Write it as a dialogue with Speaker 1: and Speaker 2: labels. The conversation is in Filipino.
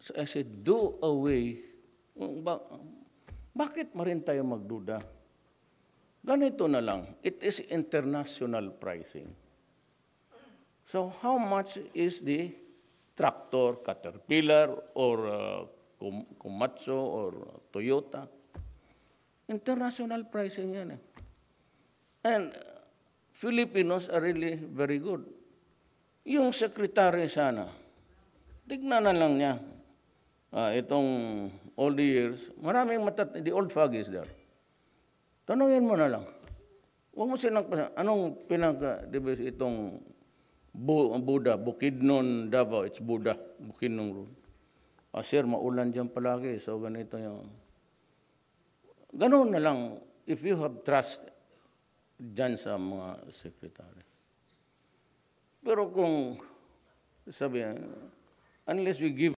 Speaker 1: So I said, do away. Bakit ma rin tayo magduda? Ganito na lang. It is international pricing. So how much is the tractor, Caterpillar, or Komatsu, or Toyota? International pricing yan. And Filipinos are really very good. Yung secretary sana, tignan na lang niya. Itong all the years, maraming the old fog is there. Tanungin mo na lang. Huwag mo silang, anong pinaka-device itong Buda, Bukidnon, Davao, it's Buda, Bukidnon Road. Sir, maulan dyan palagi, so ganito yung... Ganun na lang, if you have trust dyan sa mga sekretary. Pero kung, sabi, unless we give